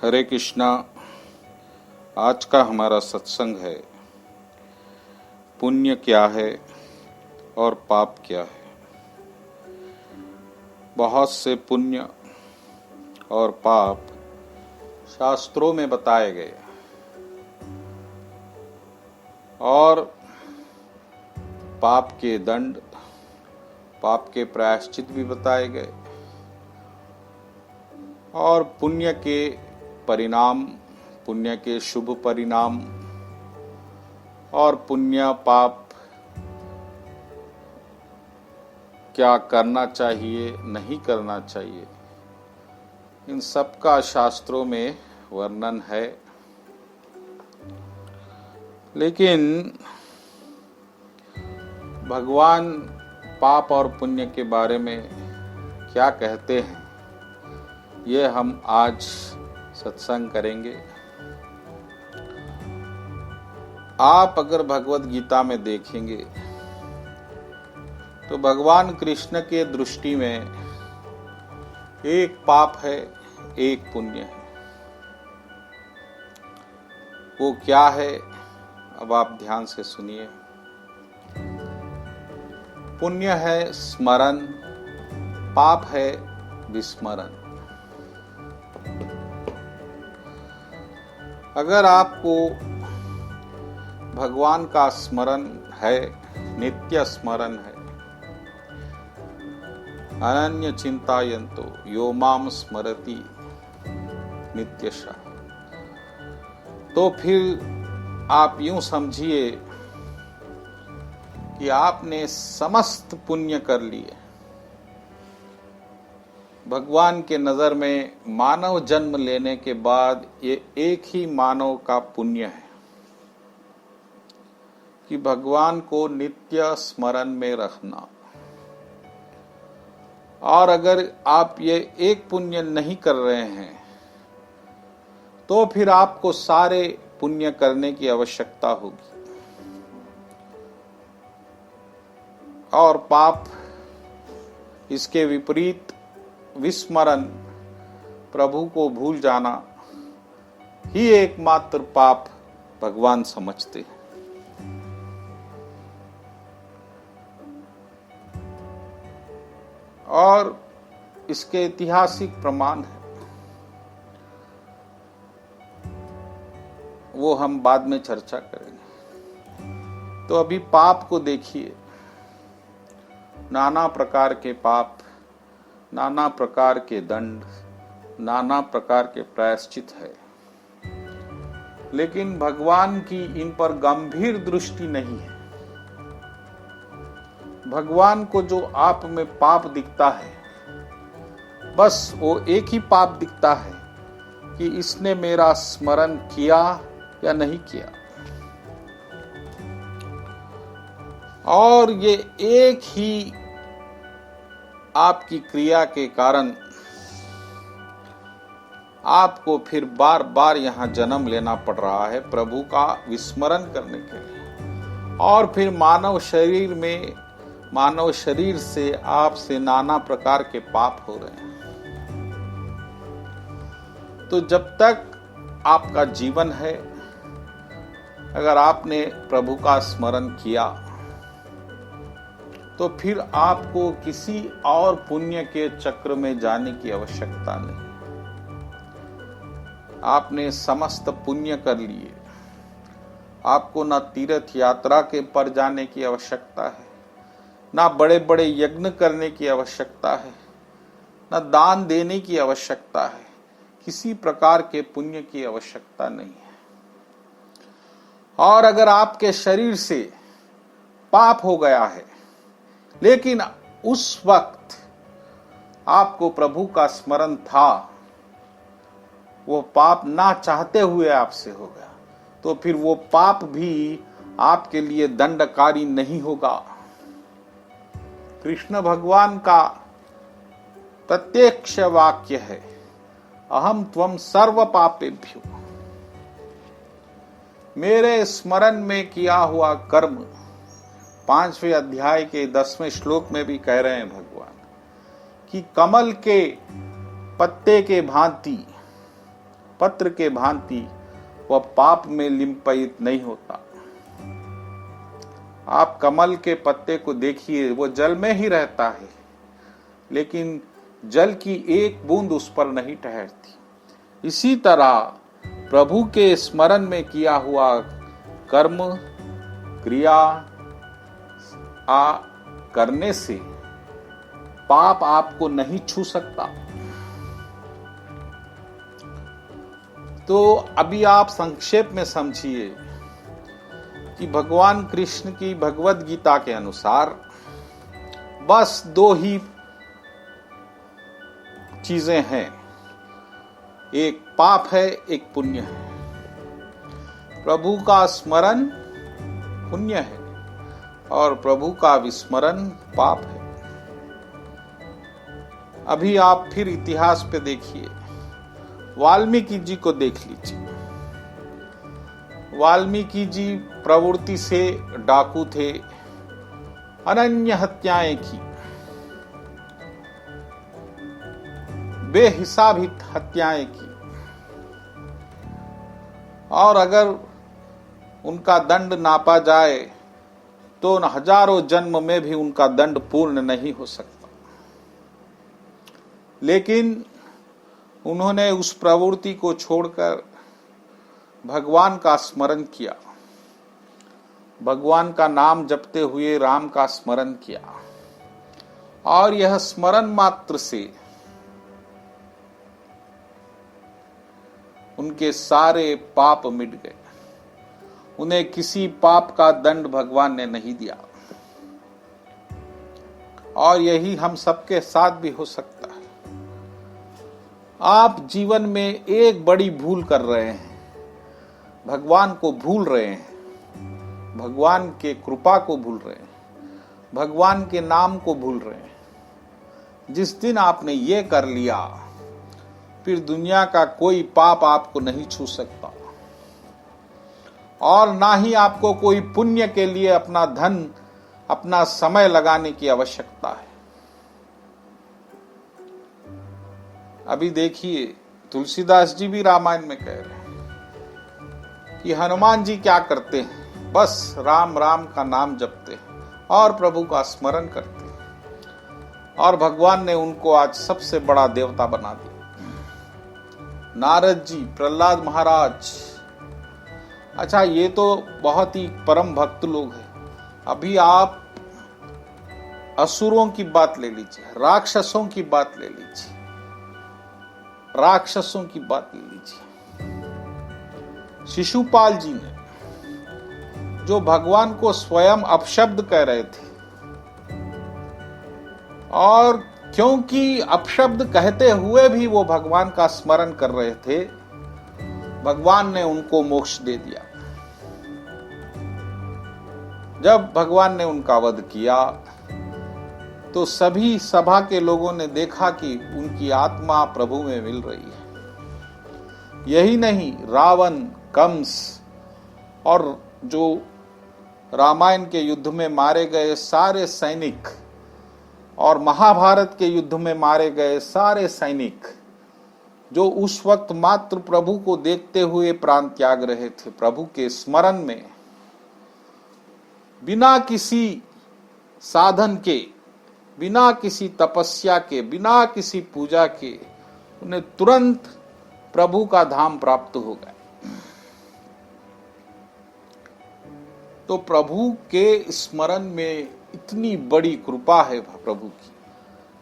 हरे कृष्णा। आज का हमारा सत्संग है पुण्य क्या है और पाप क्या है। बहुत से पुण्य और पाप शास्त्रों में बताए गए और पाप के दंड, पाप के प्रायश्चित भी बताए गए और पुण्य के परिणाम, पुण्य के शुभ परिणाम और पुण्य पाप क्या करना चाहिए, नहीं करना चाहिए, इन सब का शास्त्रों में वर्णन है। लेकिन भगवान पाप और पुण्य के बारे में क्या कहते हैं, ये हम आज सत्संग करेंगे। आप अगर भगवत गीता में देखेंगे तो भगवान कृष्ण के दृष्टि में एक पाप है, एक पुण्य है। वो क्या है, अब आप ध्यान से सुनिए। पुण्य है स्मरण, पाप है विस्मरण। अगर आपको भगवान का स्मरण है, नित्य स्मरण है, अनन्य चिंतायन्तो यो माम स्मरति नित्यशः, तो फिर आप यूं समझिए कि आपने समस्त पुण्य कर लिए। भगवान के नजर में मानव जन्म लेने के बाद ये एक ही मानव का पुण्य है कि भगवान को नित्य स्मरण में रखना। और अगर आप ये एक पुण्य नहीं कर रहे हैं तो फिर आपको सारे पुण्य करने की आवश्यकता होगी। और पाप, इसके विपरीत विस्मरण, प्रभु को भूल जाना ही एकमात्र पाप भगवान समझते हैं। और इसके ऐतिहासिक प्रमाण है, वो हम बाद में चर्चा करेंगे। तो अभी पाप को देखिए। नाना प्रकार के पाप, नाना प्रकार के दंड, नाना प्रकार के प्रायश्चित है, लेकिन भगवान की इन पर गंभीर दृष्टि नहीं है। भगवान को जो आप में पाप दिखता है, बस वो एक ही पाप दिखता है कि इसने मेरा स्मरण किया या नहीं किया। और ये एक ही आपकी क्रिया के कारण आपको फिर बार बार यहां जन्म लेना पड़ रहा है प्रभु का विस्मरण करने के लिए। और फिर मानव शरीर से आपसे नाना प्रकार के पाप हो रहे हैं। तो जब तक आपका जीवन है, अगर आपने प्रभु का स्मरण किया तो फिर आपको किसी और पुण्य के चक्र में जाने की आवश्यकता नहीं। आपने समस्त पुण्य कर लिए। आपको न तीर्थ यात्रा के पर जाने की आवश्यकता है, ना बड़े बड़े यज्ञ करने की आवश्यकता है, ना दान देने की आवश्यकता है। किसी प्रकार के पुण्य की आवश्यकता नहीं है। और अगर आपके शरीर से पाप हो गया है, लेकिन उस वक्त आपको प्रभु का स्मरण था, वो पाप ना चाहते हुए आपसे हो गया, तो फिर वो पाप भी आपके लिए दंडकारी नहीं होगा। कृष्ण भगवान का प्रत्यक्ष वाक्य है, अहम त्वम सर्व पापेभ्यो। मेरे स्मरण में किया हुआ कर्म, 5वें अध्याय के 10वें श्लोक में भी कह रहे हैं भगवान कि कमल के पत्ते के भांति पत्र के भांति वह पाप में लिम्पयित नहीं होता। आप कमल के पत्ते को देखिए, वो जल में ही रहता है, लेकिन जल की एक बूंद उस पर नहीं ठहरती। इसी तरह प्रभु के स्मरण में किया हुआ कर्म क्रिया करने से पाप आपको नहीं छू सकता। तो अभी आप संक्षेप में समझिए कि भगवान कृष्ण की भगवत गीता के अनुसार बस दो ही चीजें हैं, एक पाप है, एक पुण्य है। प्रभु का स्मरण पुण्य है और प्रभु का विस्मरण पाप है। अभी आप फिर इतिहास पे देखिए, वाल्मीकि जी को देख लीजिए। वाल्मीकि जी प्रवृत्ति से डाकू थे, अनन्य हत्याएं की, बेहिसाब हत्याएं की, और अगर उनका दंड नापा जाए तो हजारों जन्म में भी उनका दंड पूर्ण नहीं हो सकता। लेकिन उन्होंने उस प्रवृत्ति को छोड़कर भगवान का स्मरण किया, भगवान का नाम जपते हुए राम का स्मरण किया, और यह स्मरण मात्र से उनके सारे पाप मिट गए। उन्हें किसी पाप का दंड भगवान ने नहीं दिया। और यही हम सबके साथ भी हो सकता है। आप जीवन में एक बड़ी भूल कर रहे हैं, भगवान को भूल रहे हैं, भगवान के कृपा को भूल रहे हैं, भगवान के नाम को भूल रहे हैं। जिस दिन आपने ये कर लिया, फिर दुनिया का कोई पाप आपको नहीं छू सकता, और ना ही आपको कोई पुण्य के लिए अपना धन, अपना समय लगाने की आवश्यकता है। अभी देखिए, तुलसीदास जी भी रामायण में कह रहे हैं कि हनुमान जी क्या करते हैं, बस राम राम का नाम जपते हैं और प्रभु का स्मरण करते हैं, और भगवान ने उनको आज सबसे बड़ा देवता बना दिया। नारद जी, प्रहलाद महाराज, अच्छा ये तो बहुत ही परम भक्त लोग हैं। अभी आप असुरों की बात ले लीजिए, राक्षसों की बात ले लीजिए, राक्षसों की बात ले लीजिए। शिशुपाल जी ने जो भगवान को स्वयं अपशब्द कह रहे थे, और क्योंकि अपशब्द कहते हुए भी वो भगवान का स्मरण कर रहे थे, भगवान ने उनको मोक्ष दे दिया। जब भगवान ने उनका वध किया तो सभी सभा के लोगों ने देखा कि उनकी आत्मा प्रभु में मिल रही है। यही नहीं, रावण, कंस और जो रामायण के युद्ध में मारे गए सारे सैनिक और महाभारत के युद्ध में मारे गए सारे सैनिक, जो उस वक्त मात्र प्रभु को देखते हुए प्राण त्याग रहे थे, प्रभु के स्मरण में, बिना किसी साधन के, बिना किसी तपस्या के, बिना किसी पूजा के, उन्हें तुरंत प्रभु का धाम प्राप्त हो गया। तो प्रभु के स्मरण में इतनी बड़ी कृपा है प्रभु की,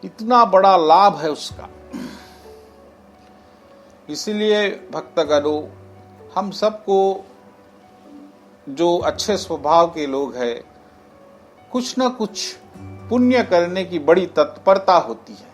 इतना बड़ा लाभ है उसका। इसलिए भक्तगणों, हम सबको, जो अच्छे स्वभाव के लोग हैं, कुछ न कुछ पुण्य करने की बड़ी तत्परता होती है।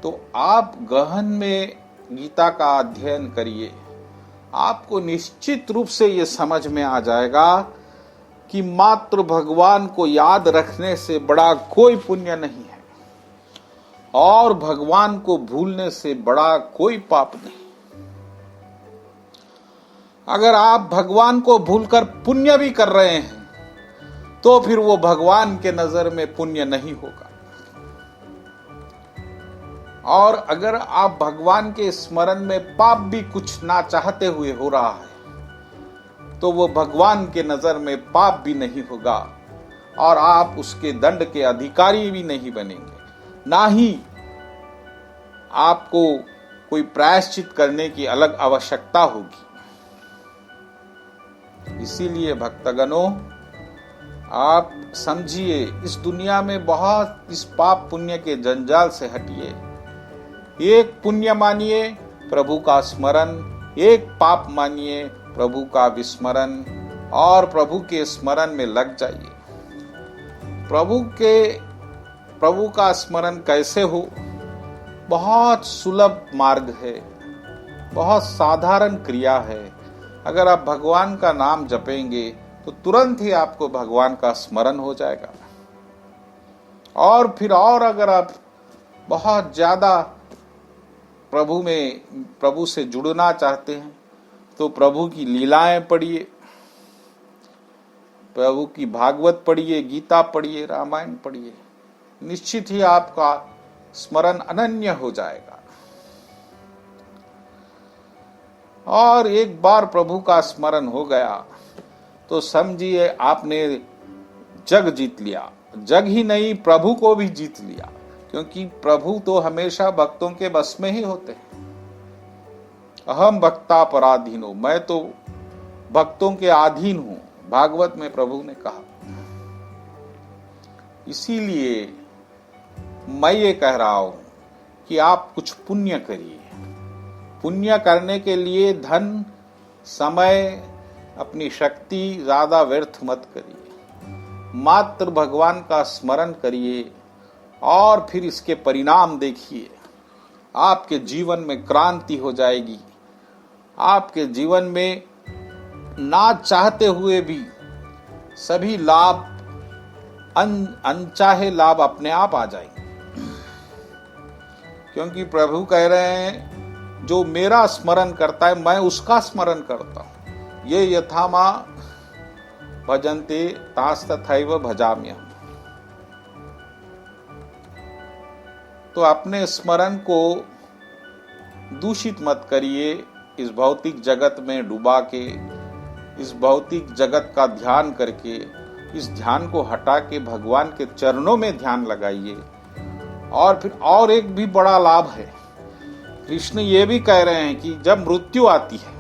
तो आप गहन में गीता का अध्ययन करिए, आपको निश्चित रूप से ये समझ में आ जाएगा कि मात्र भगवान को याद रखने से बड़ा कोई पुण्य नहीं है, और भगवान को भूलने से बड़ा कोई पाप नहीं। अगर आप भगवान को भूलकर पुण्य भी कर रहे हैं तो फिर वो भगवान के नजर में पुण्य नहीं होगा। और अगर आप भगवान के स्मरण में पाप भी कुछ ना चाहते हुए हो रहा है तो वो भगवान के नजर में पाप भी नहीं होगा और आप उसके दंड के अधिकारी भी नहीं बनेंगे, ना ही आपको कोई प्रायश्चित करने की अलग आवश्यकता होगी। इसीलिए भक्तगणों, आप समझिए, इस दुनिया में बहुत इस पाप पुण्य के जंजाल से हटिए। एक पुण्य मानिए प्रभु का स्मरण, एक पाप मानिए प्रभु का विस्मरण, और प्रभु के स्मरण में लग जाइए। प्रभु का स्मरण कैसे हो? बहुत सुलभ मार्ग है, बहुत साधारण क्रिया है। अगर आप भगवान का नाम जपेंगे तो तुरंत ही आपको भगवान का स्मरण हो जाएगा। और फिर अगर आप बहुत ज्यादा प्रभु से जुड़ना चाहते हैं तो प्रभु की लीलाएं पढ़िए, प्रभु की भागवत पढ़िए, गीता पढ़िए, रामायण पढ़िए। निश्चित ही आपका स्मरण अनन्य हो जाएगा। और एक बार प्रभु का स्मरण हो गया तो समझिए आपने जग जीत लिया। जग ही नहीं, प्रभु को भी जीत लिया, क्योंकि प्रभु तो हमेशा भक्तों के बस में ही होते हैं। अहम भक्ता पराधीनो, मैं तो भक्तों के अधीन हूं, भागवत में प्रभु ने कहा। इसीलिए मैं ये कह रहा हूं कि आप कुछ पुण्य करिए। पुण्य करने के लिए धन, समय, अपनी शक्ति ज्यादा व्यर्थ मत करिए। मात्र भगवान का स्मरण करिए और फिर इसके परिणाम देखिए। आपके जीवन में क्रांति हो जाएगी। आपके जीवन में ना चाहते हुए भी सभी लाभ, अनचाहे लाभ अपने आप आ जाएंगे, क्योंकि प्रभु कह रहे हैं जो मेरा स्मरण करता है मैं उसका स्मरण करता हूं। ये यथा मां भजन्ते तास्तथैव भजाम्यहम्। तो अपने स्मरण को दूषित मत करिए। इस भौतिक जगत में डूबा के, इस भौतिक जगत का ध्यान करके, इस ध्यान को हटा के भगवान के चरणों में ध्यान लगाइए। और फिर और एक भी बड़ा लाभ है। कृष्ण ये भी कह रहे हैं कि जब मृत्यु आती है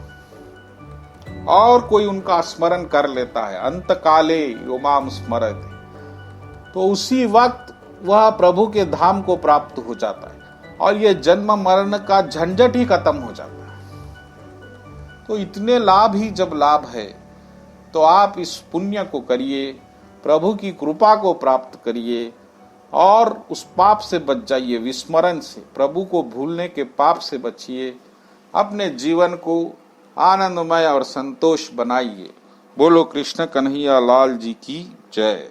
और कोई उनका स्मरण कर लेता है, अंत काले यो माम स्मरते, तो उसी वक्त वह प्रभु के धाम को प्राप्त हो जाता है और यह जन्म मरण का झंझट ही खत्म हो जाता है। तो इतने लाभ ही जब लाभ है तो आप इस पुण्य को करिए, प्रभु की कृपा को प्राप्त करिए और उस पाप से बच जाइए। विस्मरण से, प्रभु को भूलने के पाप से बचिए। अपने जीवन को आनंदमय और संतोष बनाइए। बोलो कृष्ण कन्हैया लाल जी की जय।